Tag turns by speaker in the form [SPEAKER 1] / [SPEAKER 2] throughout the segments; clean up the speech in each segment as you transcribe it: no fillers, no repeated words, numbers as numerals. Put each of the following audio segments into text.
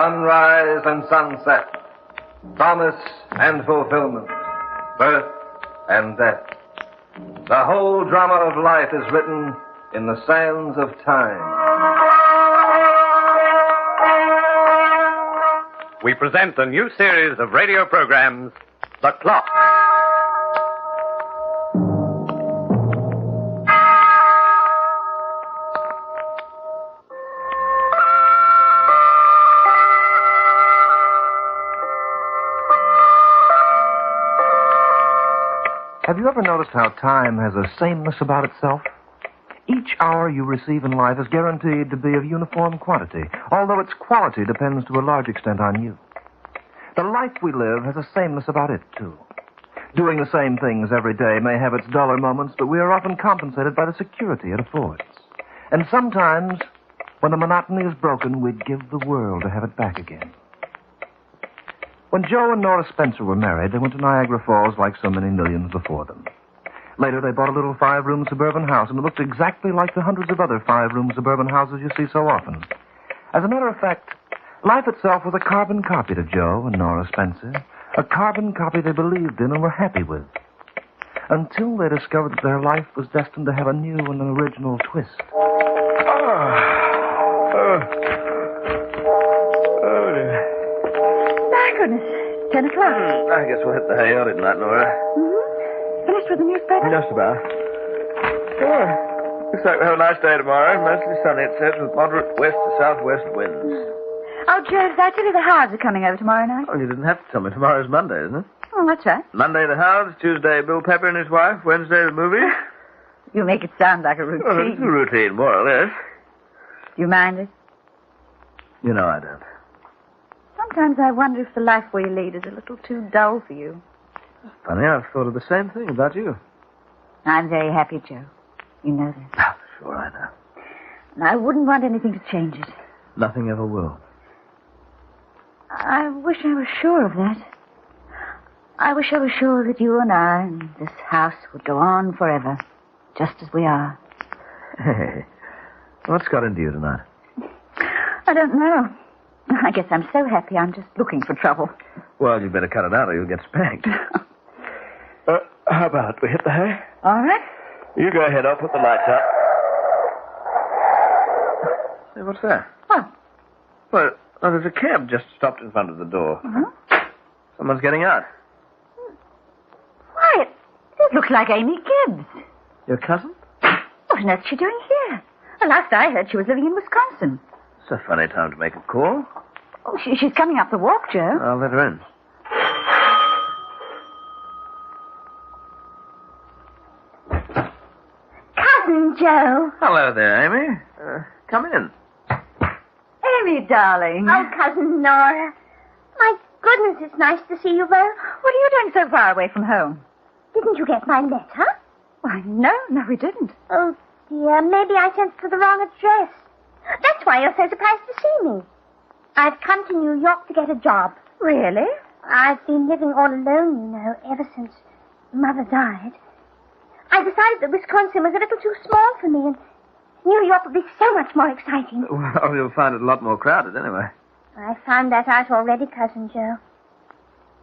[SPEAKER 1] sunrise and sunset, promise and fulfillment, birth and death. The whole drama of life is written in the sands of time.
[SPEAKER 2] We present a new series of radio programs, The Clock.
[SPEAKER 1] Have you ever noticed how time has a sameness about itself? Each hour you receive in life is guaranteed to be of uniform quantity, although its quality depends to a large extent on you. The life we live has a sameness about it, too. Doing the same things every day may have its duller moments, but we are often compensated by the security it affords. And sometimes, when the monotony is broken, we'd give the world to have it back again. When Joe and Nora Spencer were married, they went to Niagara Falls like so many millions before them. Later, they bought a little 5-room suburban house, and it looked exactly like the hundreds of other 5-room suburban houses you see so often. As a matter of fact, life itself was a carbon copy to Joe and Nora Spencer, a carbon copy they believed in and were happy with, until they discovered that their life was destined to have a new and an original twist.
[SPEAKER 3] Goodness, 10 o'clock.
[SPEAKER 4] I guess we'll hit the hay early tonight, Nora.
[SPEAKER 3] Finished with the newspaper?
[SPEAKER 4] Just about. Looks like we'll have a nice day tomorrow. Mostly sunny, it says, with moderate west to southwest winds.
[SPEAKER 3] Oh, Joe, did I tell you the Howards are coming over tomorrow night?
[SPEAKER 4] Oh, you didn't have to tell me. Tomorrow's Monday, isn't it?
[SPEAKER 3] Oh, that's right.
[SPEAKER 4] Monday, the Howards. Tuesday, Bill Pepper and his wife. Wednesday, the movie.
[SPEAKER 3] You make it sound like a routine.
[SPEAKER 4] Well, it's a routine, more or less.
[SPEAKER 3] Do you mind it?
[SPEAKER 4] You know I don't.
[SPEAKER 3] Sometimes I wonder if the life we lead is a little too dull for you.
[SPEAKER 4] Funny, I've thought of the same thing about you.
[SPEAKER 3] I'm very happy, Joe. You know that.
[SPEAKER 4] Oh, sure, I know.
[SPEAKER 3] And I wouldn't want anything to change it.
[SPEAKER 4] Nothing ever will.
[SPEAKER 3] I wish I were sure of that. I wish I were sure that you and I and this house would go on forever, just as we are.
[SPEAKER 4] Hey, what's got into you tonight?
[SPEAKER 3] I don't know. I guess I'm so happy I'm just looking for trouble.
[SPEAKER 4] Well, you better cut it out or you'll get spanked. How about we hit the hay?
[SPEAKER 3] All right.
[SPEAKER 4] You go ahead. I'll put the lights up. Hey, what's that?
[SPEAKER 3] What?
[SPEAKER 4] Well, there's a cab just stopped in front of the door.
[SPEAKER 3] Uh-huh.
[SPEAKER 4] Someone's getting out.
[SPEAKER 3] Why, it looks like Amy Gibbs.
[SPEAKER 4] Your cousin?
[SPEAKER 3] What on earth is she doing here? The last I heard, she was living in Wisconsin.
[SPEAKER 4] It's a funny time to make a call.
[SPEAKER 3] Oh, she's coming up the walk, Joe.
[SPEAKER 4] I'll let her in.
[SPEAKER 3] Cousin Joe.
[SPEAKER 4] Hello there, Amy. Come in.
[SPEAKER 3] Amy, darling.
[SPEAKER 5] Oh, Cousin Nora. My goodness, it's nice to see you both.
[SPEAKER 3] What are you doing so far away from home?
[SPEAKER 5] Didn't you get my letter?
[SPEAKER 3] Why, no, we didn't.
[SPEAKER 5] Oh, dear, maybe I sent it to the wrong address. That's why you're so surprised to see me. I've come to New York to get a job.
[SPEAKER 3] Really?
[SPEAKER 5] I've been living all alone, you know, ever since Mother died. I decided that Wisconsin was a little too small for me, and New York would be so much more exciting.
[SPEAKER 4] Well, you'll find it a lot more crowded anyway.
[SPEAKER 5] I found that out already, Cousin Joe.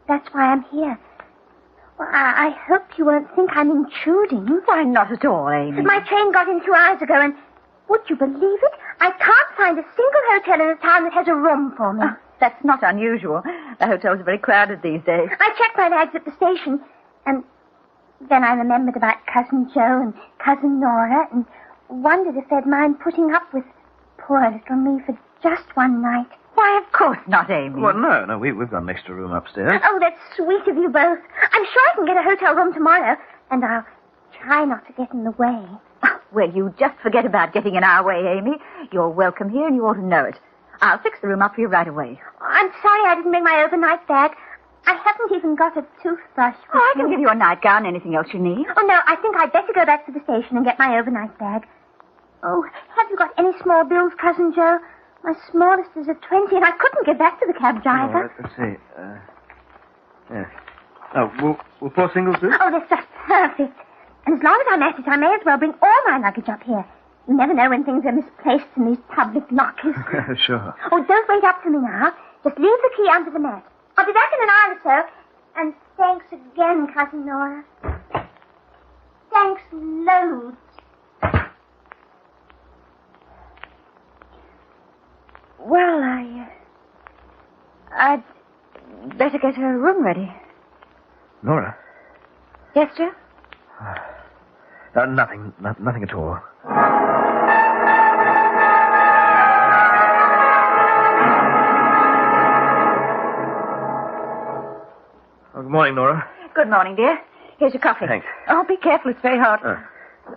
[SPEAKER 5] That's why I'm here. Well, I hope you won't think I'm intruding.
[SPEAKER 3] Why, not at all, Amy.
[SPEAKER 5] My train got in 2 hours ago, and would you believe it? I can't find a single hotel in the town that has a room for me.
[SPEAKER 3] That's not unusual. The hotels are very crowded these days.
[SPEAKER 5] I checked my bags at the station, and then I remembered about Cousin Joe and Cousin Nora, and wondered if they'd mind putting up with poor little me for just one night.
[SPEAKER 3] Why, of course not, Amy.
[SPEAKER 4] Well, no, we've got an extra room upstairs.
[SPEAKER 5] Oh, that's sweet of you both. I'm sure I can get a hotel room tomorrow, and I'll try not to get in the way.
[SPEAKER 3] Well, you just forget about getting in our way, Amy. You're welcome here, and you ought to know it. I'll fix the room up for you right away.
[SPEAKER 5] I'm sorry I didn't bring my overnight bag. I haven't even got a toothbrush.
[SPEAKER 3] I can give you a nightgown, anything else you need.
[SPEAKER 5] Oh, no, I think I'd better go back to the station and get my overnight bag. Oh, have you got any small bills, Cousin Joe? My smallest is a 20, and I couldn't get back to the cab driver.
[SPEAKER 4] Let's see. Yeah. Oh, will 4 singles do?
[SPEAKER 5] Oh, that's just perfect. And as long as I'm at it, I may as well bring all my luggage up here. You never know when things are misplaced in these public lockers.
[SPEAKER 4] Sure.
[SPEAKER 5] Oh, don't wait up for me now. Just leave the key under the mat. I'll be back in an hour or so. And thanks again, Cousin Nora. Thanks loads.
[SPEAKER 3] Well, I'd better get her room ready.
[SPEAKER 4] Nora?
[SPEAKER 3] Yes, Joe?
[SPEAKER 4] Nothing at all. Oh, good morning, Nora.
[SPEAKER 3] Good morning, dear. Here's your coffee.
[SPEAKER 4] Thanks.
[SPEAKER 3] Oh, be careful. It's very hot.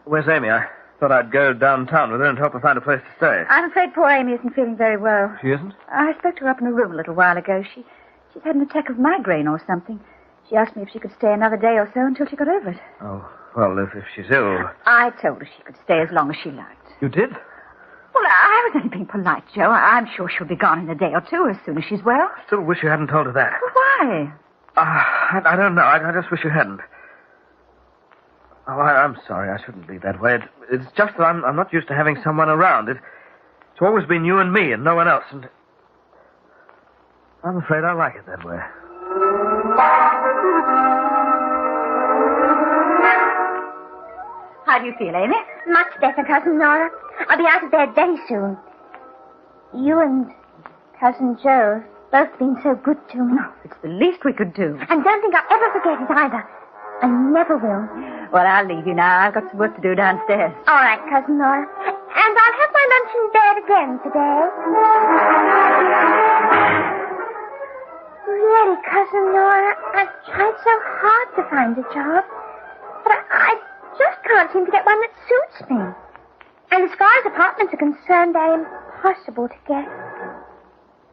[SPEAKER 4] Where's Amy? I thought I'd go downtown with her and help her find a place to stay.
[SPEAKER 3] I'm afraid poor Amy isn't feeling very well.
[SPEAKER 4] She isn't?
[SPEAKER 3] I spoke to her up in her room a little while ago. She's had an attack of migraine or something. She asked me if she could stay another day or so until she got over it.
[SPEAKER 4] Oh, well, if she's ill...
[SPEAKER 3] I told her she could stay as long as she liked.
[SPEAKER 4] You did?
[SPEAKER 3] Well, I was only being polite, Joe. I'm sure she'll be gone in a day or two as soon as she's well.
[SPEAKER 4] I still wish you hadn't told her that.
[SPEAKER 3] Well, why?
[SPEAKER 4] I don't know. I just wish you hadn't. Oh, I'm sorry. I shouldn't be that way. It's just that I'm not used to having someone around. It's always been you and me and no one else. And I'm afraid I like it that way.
[SPEAKER 3] How do you feel, Amy?
[SPEAKER 5] Much better, Cousin Nora. I'll be out of bed very soon. You and Cousin Joe have both been so good to me.
[SPEAKER 3] Oh, it's the least we could do.
[SPEAKER 5] And don't think I'll ever forget it either. I never will.
[SPEAKER 3] Well, I'll leave you now. I've got some work to do downstairs.
[SPEAKER 5] All right, Cousin Nora. And I'll have my lunch in bed again today. Really, Cousin Nora, I've tried so hard to find a job. But I just can't seem to get one that suits me. And as far as apartments are concerned, they're impossible to get.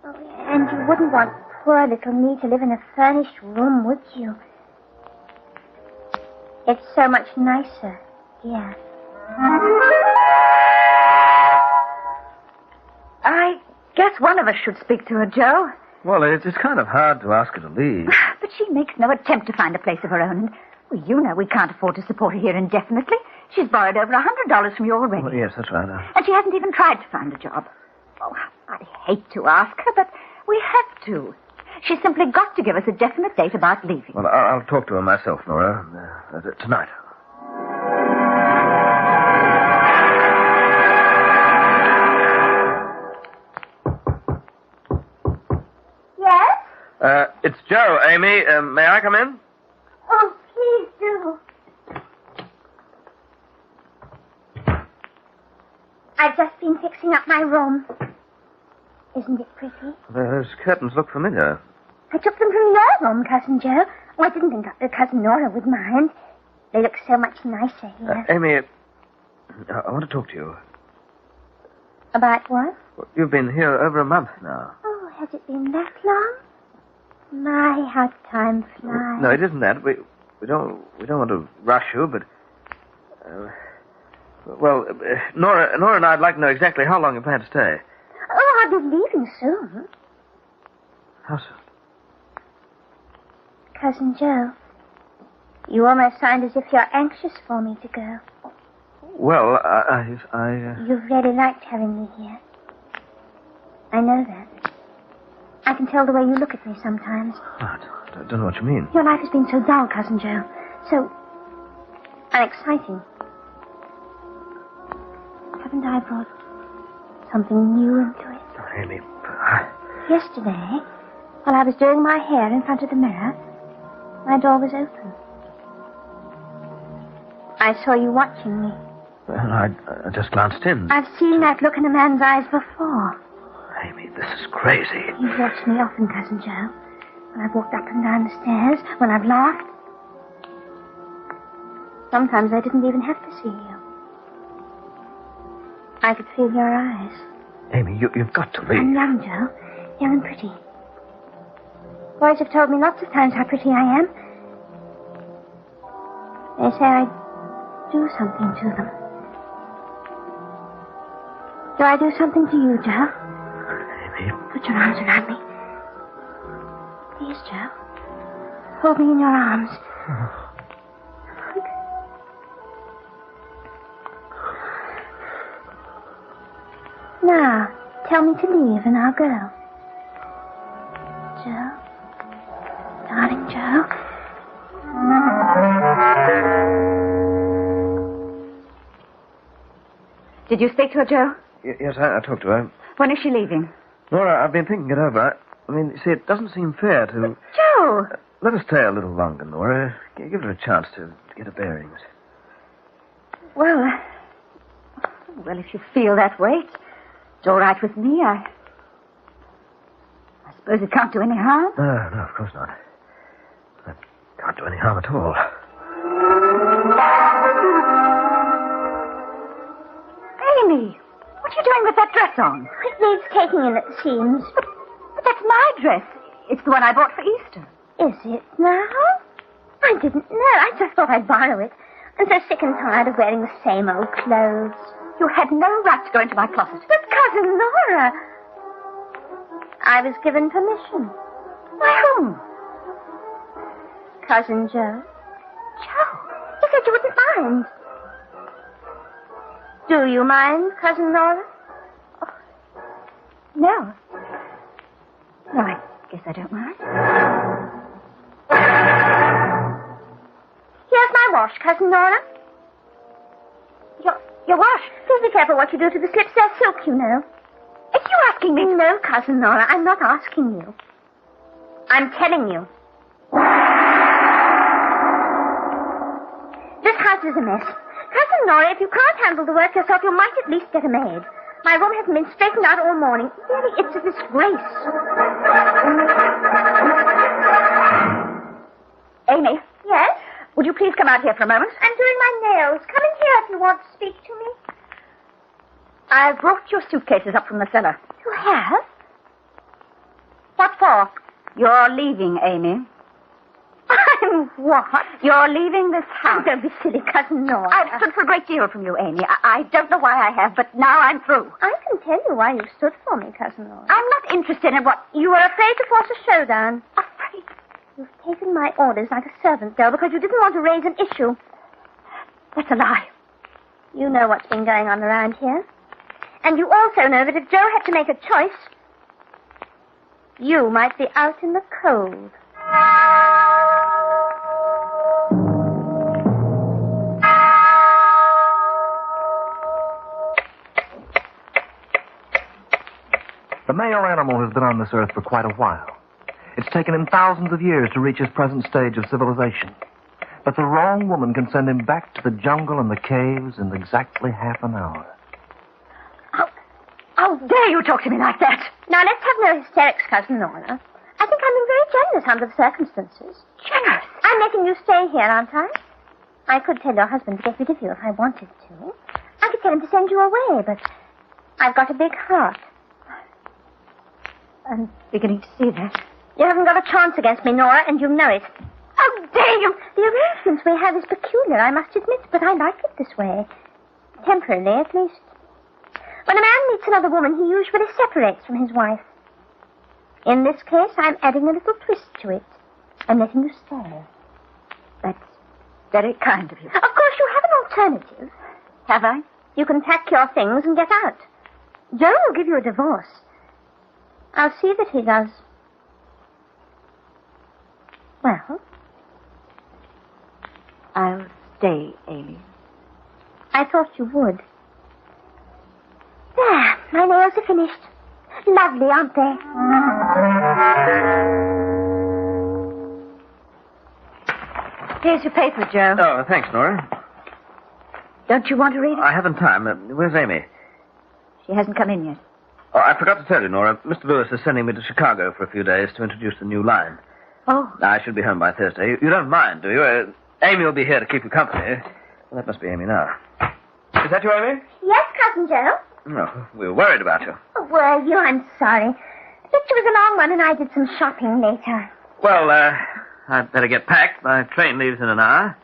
[SPEAKER 5] Oh, and you wouldn't want poor little me to live in a furnished room, would you? It's so much nicer here.
[SPEAKER 3] I guess one of us should speak to her, Joe.
[SPEAKER 4] Well, it's kind of hard to ask her to leave.
[SPEAKER 3] But she makes no attempt to find a place of her own. And, well, you know we can't afford to support her here indefinitely. She's borrowed over $100 from you already.
[SPEAKER 4] Well, yes, that's right.
[SPEAKER 3] And she hasn't even tried to find a job. Oh, I'd hate to ask her, but we have to. She's simply got to give us a definite date about leaving.
[SPEAKER 4] Well, I'll talk to her myself, Nora, tonight.
[SPEAKER 5] Yes?
[SPEAKER 4] It's Joe, Amy. May I come in?
[SPEAKER 5] Oh, please do. I've just been fixing up my room. Isn't it pretty?
[SPEAKER 4] Those curtains look familiar.
[SPEAKER 5] I took them from your room, Cousin Joe. Oh, I didn't think Cousin Nora would mind. They look so much nicer here.
[SPEAKER 4] Amy, I want to talk to you.
[SPEAKER 5] About what?
[SPEAKER 4] Well, you've been here over a month now.
[SPEAKER 5] Oh, has it been that long? My, how time flies.
[SPEAKER 4] No, it isn't that. We don't want to rush you, but... Nora and I'd like to know exactly how long you plan to stay.
[SPEAKER 5] Oh, I'll be leaving soon.
[SPEAKER 4] How soon?
[SPEAKER 5] Cousin Joe, you almost sound as if you're anxious for me to go.
[SPEAKER 4] Well,
[SPEAKER 5] You've really liked having me here. I know that. I can tell the way you look at me sometimes.
[SPEAKER 4] I don't know what you mean.
[SPEAKER 5] Your life has been so dull, Cousin Joe. So unexciting. Haven't I brought something new into it?
[SPEAKER 4] Oh, Amy,
[SPEAKER 5] Yesterday, while I was doing my hair in front of the mirror, my door was open. I saw you watching me.
[SPEAKER 4] Well, I just glanced in.
[SPEAKER 5] I've seen that look in a man's eyes before.
[SPEAKER 4] Amy, this is crazy.
[SPEAKER 5] You've watched me often, Cousin Joe. When I've walked up and down the stairs, when I've laughed. Sometimes I didn't even have to see you. I could feel your eyes.
[SPEAKER 4] Amy, you've got to leave.
[SPEAKER 5] I'm young, Joe. Young and pretty. Boys have told me lots of times how pretty I am. They say I do something to them. Do I do something to you, Joe?
[SPEAKER 4] Amy.
[SPEAKER 5] Put your arms around me. Please, Joe. Hold me in your arms. Now, tell me to leave and I'll go. Joe.
[SPEAKER 3] Did you speak to her, Joe?
[SPEAKER 4] Yes, I talked to her.
[SPEAKER 3] When is she leaving?
[SPEAKER 4] Nora, I've been thinking it over. I mean, you see, it doesn't seem fair to...
[SPEAKER 3] Joe!
[SPEAKER 4] Let us stay a little longer, Nora. Give her a chance to get her bearings.
[SPEAKER 3] Well, if you feel that way, it's all right with me. I suppose it can't do any harm.
[SPEAKER 4] No, of course not. It can't do any harm at all.
[SPEAKER 3] Amy, what are you doing with that dress on?
[SPEAKER 5] It needs taking in at the seams.
[SPEAKER 3] But that's my dress. It's the one I bought for Easter.
[SPEAKER 5] Is it now? I didn't know. I just thought I'd borrow it. I'm so sick and tired of wearing the same old clothes.
[SPEAKER 3] You had no right to go into my closet.
[SPEAKER 5] But Cousin Nora... I was given permission.
[SPEAKER 3] By whom?
[SPEAKER 5] Cousin Joe.
[SPEAKER 3] Joe.
[SPEAKER 5] He said you wouldn't mind. Do you mind, Cousin Nora?
[SPEAKER 3] Oh, no. No, I guess I don't mind.
[SPEAKER 5] Here's my wash, Cousin Nora.
[SPEAKER 3] Your wash?
[SPEAKER 5] Please be careful what you do to the slips. They're silk, you know.
[SPEAKER 3] Are you asking me?
[SPEAKER 5] No, Cousin Nora, I'm not asking you. I'm telling you. This house is a mess. Cousin Nora, if you can't handle the work yourself, you might at least get a maid. My room hasn't been straightened out all morning. Really, it's a disgrace.
[SPEAKER 3] Amy?
[SPEAKER 5] Yes?
[SPEAKER 3] Would you please come out here for a moment?
[SPEAKER 5] I'm doing my nails. Come in here if you want to speak to me.
[SPEAKER 3] I brought your suitcases up from the cellar.
[SPEAKER 5] You have?
[SPEAKER 3] What for? You're leaving, Amy.
[SPEAKER 5] I'm what?
[SPEAKER 3] You're leaving this house.
[SPEAKER 5] Don't be silly, Cousin Nora.
[SPEAKER 3] I've stood for a great deal from you, Amy. I don't know why I have, but now I'm through.
[SPEAKER 5] I can tell you why you stood for me, Cousin Nora.
[SPEAKER 3] I'm not interested in what...
[SPEAKER 5] You were afraid to force a showdown.
[SPEAKER 3] Afraid?
[SPEAKER 5] You've taken my orders like a servant girl because you didn't want to raise an issue.
[SPEAKER 3] That's a lie.
[SPEAKER 5] You know what's been going on around here. And you also know that if Joe had to make a choice, you might be out in the cold.
[SPEAKER 1] The male animal has been on this earth for quite a while. It's taken him thousands of years to reach his present stage of civilization. But the wrong woman can send him back to the jungle and the caves in exactly half an hour.
[SPEAKER 3] How dare you talk to me like that?
[SPEAKER 5] Now, let's have no hysterics, Cousin Nora. I think I'm being very generous under the circumstances.
[SPEAKER 3] Generous?
[SPEAKER 5] I'm letting you stay here, aren't I? I could tell your husband to get rid of you if I wanted to. I could tell him to send you away, but I've got a big heart.
[SPEAKER 3] I'm beginning to see that.
[SPEAKER 5] You haven't got a chance against me, Nora, and you know it.
[SPEAKER 3] How dare you?
[SPEAKER 5] The arrangement we have is peculiar, I must admit, but I like it this way. Temporarily, at least. When a man meets another woman, he usually separates from his wife. In this case, I'm adding a little twist to it. I'm letting you stay.
[SPEAKER 3] That's very kind of you.
[SPEAKER 5] Of course, you have an alternative.
[SPEAKER 3] Have I?
[SPEAKER 5] You can pack your things and get out. Joe will give you a divorce. I'll see that he does. Well?
[SPEAKER 3] I'll stay, Amy.
[SPEAKER 5] I thought you would. There, my nails are finished. Lovely, aren't they?
[SPEAKER 3] Here's your paper, Joe.
[SPEAKER 4] Oh, thanks, Nora.
[SPEAKER 3] Don't you want to read it?
[SPEAKER 4] I haven't time. Where's Amy?
[SPEAKER 3] She hasn't come in yet.
[SPEAKER 4] Oh, I forgot to tell you, Nora. Mr. Lewis is sending me to Chicago for a few days to introduce the new line.
[SPEAKER 3] Oh.
[SPEAKER 4] I should be home by Thursday. You don't mind, do you? Amy will be here to keep you company. Well, that must be Amy now. Is that you, Amy?
[SPEAKER 5] Yes, Cousin Joe.
[SPEAKER 4] No, we were worried about you.
[SPEAKER 5] Oh, were you? I'm sorry. The picture was a long one, and I did some shopping later.
[SPEAKER 4] Well, I'd better get packed. My train leaves in an hour.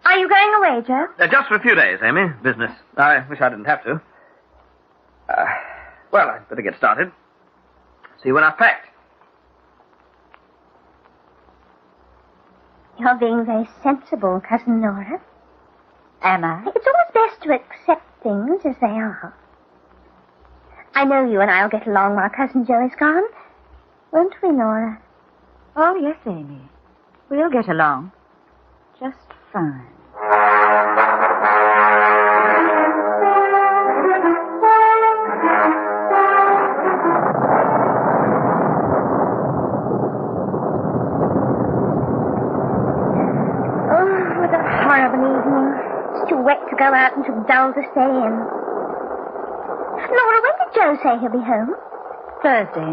[SPEAKER 5] Are you going away, Joe?
[SPEAKER 4] Just for a few days, Amy. Business. I wish I didn't have to. Well, I'd better get started. See you when I've packed.
[SPEAKER 5] You're being very sensible, Cousin Nora.
[SPEAKER 3] Am I?
[SPEAKER 5] It's always best to accept things as they are. I know you and I'll get along while Cousin Joe is gone. Won't we, Nora?
[SPEAKER 3] Oh, yes, Amy. We'll get along. Just fine.
[SPEAKER 5] Oh, what a horrible evening. It's too wet to go out and too dull to stay in. Laura, when did Joe say he'll be home?
[SPEAKER 3] Thursday.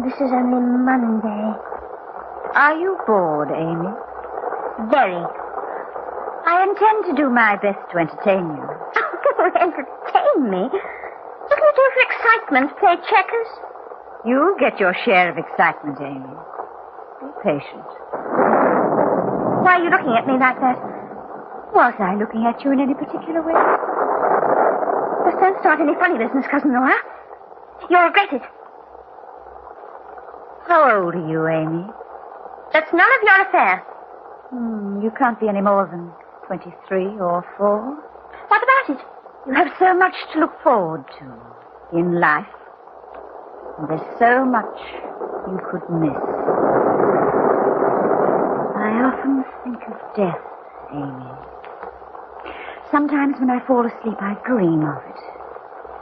[SPEAKER 5] This is only Monday.
[SPEAKER 3] Are you bored, Amy?
[SPEAKER 5] Very.
[SPEAKER 3] I intend to do my best to entertain you.
[SPEAKER 5] Entertain me? What can you do for excitement? Play checkers?
[SPEAKER 3] You'll get your share of excitement, Amy. Be patient.
[SPEAKER 5] Why are you looking at me like that?
[SPEAKER 3] Was I looking at you in any particular way?
[SPEAKER 5] Just don't start any funny business, Cousin Nora. You'll regret it.
[SPEAKER 3] How old are you, Amy?
[SPEAKER 5] That's none of your affair.
[SPEAKER 3] You can't be any more than 23 or 4.
[SPEAKER 5] What about it?
[SPEAKER 3] You have so much to look forward to in life. And there's so much you could miss. I often think of death, Amy. Sometimes when I fall asleep, I dream of it.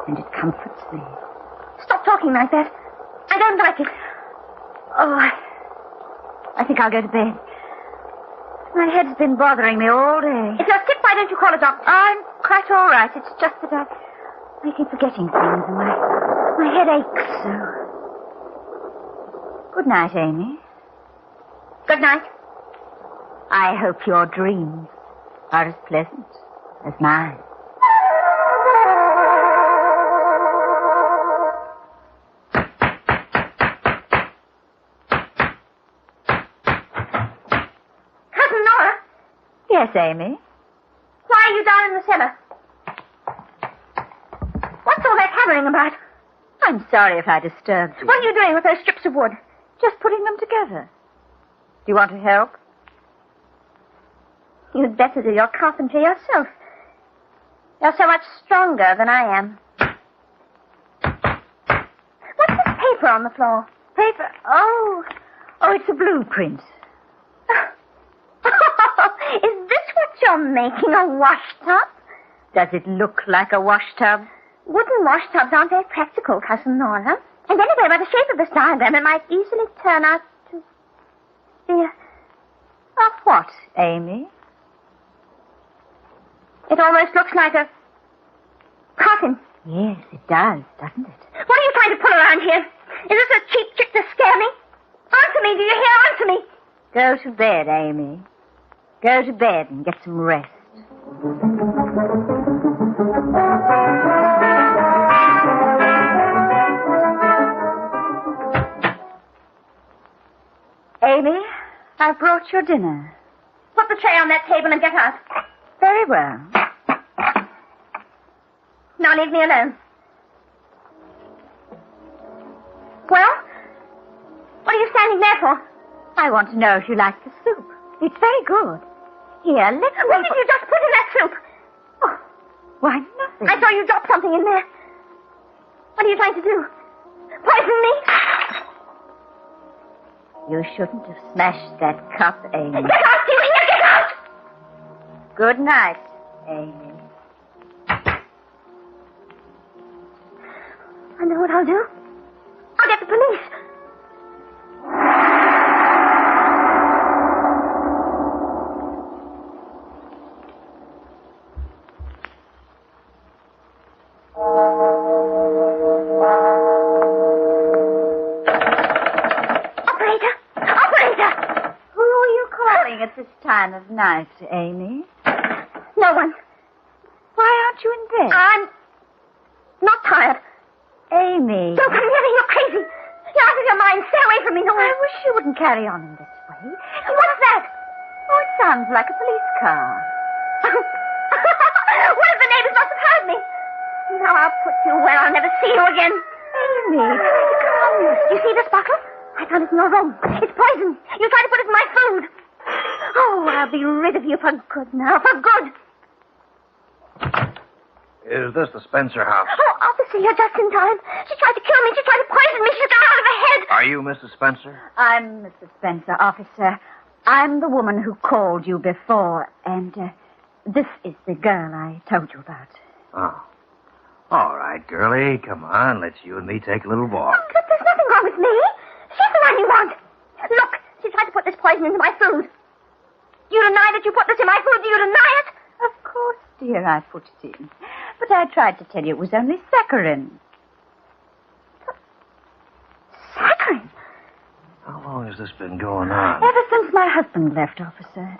[SPEAKER 3] And it comforts me.
[SPEAKER 5] Stop talking like that. I don't like it.
[SPEAKER 3] Oh, I think I'll go to bed. My head's been bothering me all day.
[SPEAKER 5] If you're sick, why don't you call a doctor?
[SPEAKER 3] I'm quite all right. It's just that I keep forgetting things and my head aches so. Good night, Amy.
[SPEAKER 5] Good night.
[SPEAKER 3] I hope your dreams are as pleasant as mine.
[SPEAKER 5] Cousin Nora,
[SPEAKER 3] Yes, Amy.
[SPEAKER 5] why are you down in the cellar? What's all that hammering about?
[SPEAKER 3] I'm sorry if I disturbed you.
[SPEAKER 5] What are you doing with those strips of wood?
[SPEAKER 3] Just putting them together. Do you want to help?
[SPEAKER 5] You'd better do your carpentry yourself. You're so much stronger than I am. What's this paper on the floor?
[SPEAKER 3] Paper? Oh, it's a blueprint.
[SPEAKER 5] Is this what you're making, a wash tub?
[SPEAKER 3] Does it look like a wash tub?
[SPEAKER 5] Wooden wash tubs aren't very practical, Cousin Nora. And anyway, by the shape of this diagram, it might easily turn out to be a...
[SPEAKER 3] Of what, Amy?
[SPEAKER 5] It almost looks like a coffin.
[SPEAKER 3] Yes, it does, doesn't it?
[SPEAKER 5] What are you trying to pull around here? Is this a cheap trick to scare me? Answer me, do you hear? Answer me.
[SPEAKER 3] Go to bed, Amy. Go to bed and get some rest. Amy, I brought your dinner.
[SPEAKER 5] Put the tray on that table and get out.
[SPEAKER 3] Very well.
[SPEAKER 5] Now leave me alone. Well? What are you standing there for?
[SPEAKER 3] I want to know if you like the soup. It's very good. Here, let me...
[SPEAKER 5] What did you just put in that soup?
[SPEAKER 3] Oh, why, nothing.
[SPEAKER 5] I saw you drop something in there. What are you trying to do? Poison me?
[SPEAKER 3] You shouldn't have smashed that cup, Amy.
[SPEAKER 5] Get out, do you hear? Get out!
[SPEAKER 3] Good night, Amy.
[SPEAKER 5] I know what I'll do. I'll get the police. Operator!
[SPEAKER 3] Who are you calling at this time of night, Amy?
[SPEAKER 5] No one.
[SPEAKER 3] Why aren't you in bed?
[SPEAKER 5] I'm not tired.
[SPEAKER 3] Amy.
[SPEAKER 5] Don't come near me, you're crazy. You're out of your mind. Stay away from me, Nora.
[SPEAKER 3] I wish you wouldn't carry on in this way.
[SPEAKER 5] What's that?
[SPEAKER 3] Oh, it sounds like a police car.
[SPEAKER 5] One of the neighbors must have heard me. Now I'll put you where I'll never see you again.
[SPEAKER 3] Amy, calm yourself.
[SPEAKER 5] You see this bottle? I found it in your room. It's poison. You tried to put it in my food. Oh, I'll be rid of you for good now. For good.
[SPEAKER 1] Is this the Spencer house?
[SPEAKER 5] Oh, officer, you're just in time. She tried to kill me. She tried to poison me. She's gone out of her head.
[SPEAKER 1] Are you Mrs. Spencer?
[SPEAKER 3] I'm Mrs. Spencer, officer. I'm the woman who called you before, and this is the girl I told you about.
[SPEAKER 1] Oh. All right, girlie. Come on. Let's you and me take a little walk.
[SPEAKER 5] But there's nothing wrong with me. She's the one you want. Look, she tried to put this poison into my food. Do you deny that you put this in my food? Do you deny it?
[SPEAKER 3] Of course, dear, I put it in. But I tried to tell you it was only saccharin.
[SPEAKER 5] Saccharin?
[SPEAKER 1] How long has this been going on?
[SPEAKER 3] Ever since my husband left, officer.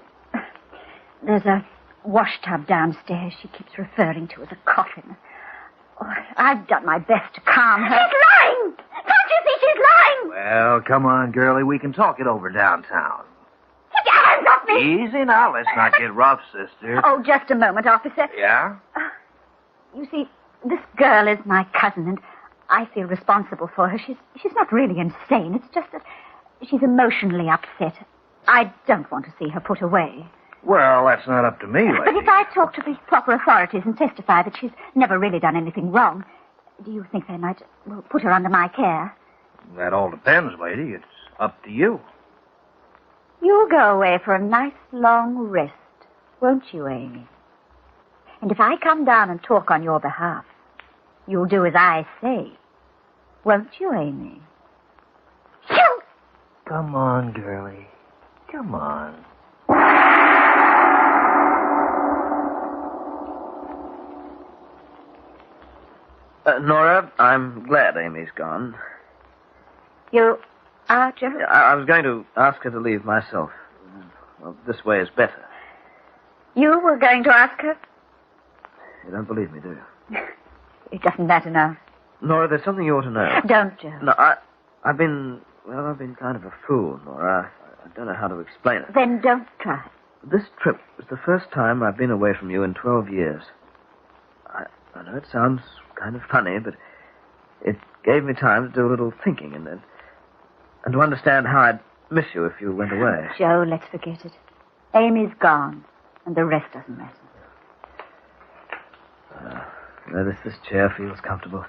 [SPEAKER 3] There's a washtub downstairs she keeps referring to as a coffin. Oh, I've done my best to calm her.
[SPEAKER 5] She's lying! Can't you see she's lying?
[SPEAKER 1] Well, come on, girlie. We can talk it over downtown.
[SPEAKER 5] Get your hands off me!
[SPEAKER 1] Easy now. Let's not get rough, sister.
[SPEAKER 3] Oh, just a moment, officer.
[SPEAKER 1] Yeah?
[SPEAKER 3] You see, this girl is my cousin, and I feel responsible for her. She's not really insane. It's just that she's emotionally upset. I don't want to see her put away.
[SPEAKER 1] Well, that's not up to me,
[SPEAKER 3] But
[SPEAKER 1] lady.
[SPEAKER 3] if I talk to the proper authorities and testify that she's never really done anything wrong, do you think they might put her under my care?
[SPEAKER 1] That all depends, lady. It's up to you.
[SPEAKER 3] You'll go away for a nice long rest, won't you, Amy? And if I come down and talk on your behalf, you'll do as I say, won't you, Amy?
[SPEAKER 5] You!
[SPEAKER 1] Come on, girlie. Come on.
[SPEAKER 4] Nora, I'm glad Amy's gone.
[SPEAKER 3] You are, Joe?
[SPEAKER 4] I was going to ask her to leave myself. Well, this way is better.
[SPEAKER 3] You were going to ask her?
[SPEAKER 4] You don't believe me, do you?
[SPEAKER 3] It doesn't matter now.
[SPEAKER 4] Nora, there's something you ought to know.
[SPEAKER 3] Don't, Joe.
[SPEAKER 4] No, I've been kind of a fool, Nora. I don't know how to explain it.
[SPEAKER 3] Then don't try.
[SPEAKER 4] This trip was the first time I've been away from you in 12 years. I know it sounds kind of funny, but it gave me time to do a little thinking and to understand how I'd miss you if you went away.
[SPEAKER 3] Joe, let's forget it. Amy's gone, and the rest doesn't matter.
[SPEAKER 4] This chair feels comfortable.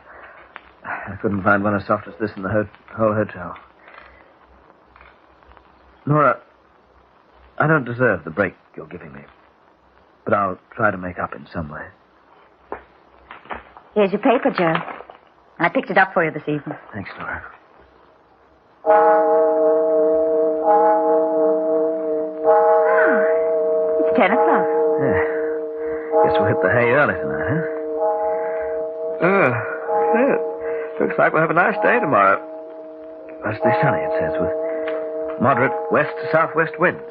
[SPEAKER 4] I couldn't find one as soft as this in the whole hotel. Nora, I don't deserve the break you're giving me, but I'll try to make up in some way.
[SPEAKER 3] Here's your paper, Joe. I picked it up for you this evening.
[SPEAKER 4] Thanks, Nora.
[SPEAKER 3] It's 10 o'clock.
[SPEAKER 4] Yeah. Guess we'll hit the hay early tonight, huh? Looks like we'll have a nice day tomorrow. Mostly sunny, it says, with moderate west to southwest winds.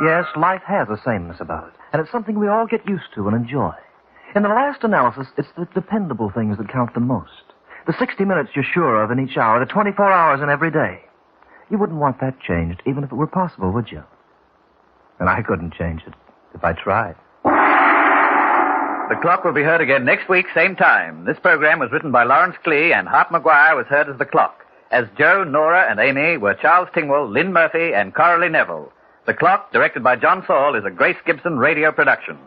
[SPEAKER 1] Yes, life has a sameness about it, and it's something we all get used to and enjoy. In the last analysis, it's the dependable things that count the most. The 60 minutes you're sure of in each hour, the 24 hours in every day. You wouldn't want that changed, even if it were possible, would you? And I couldn't change it if I tried.
[SPEAKER 2] The Clock will be heard again next week, same time. This program was written by Lawrence Klee, and Hart McGuire was heard as The Clock. As Joe, Nora, and Amy were Charles Tingwell, Lynn Murphy, and Coralie Neville. The Clock, directed by John Saul, is a Grace Gibson radio production.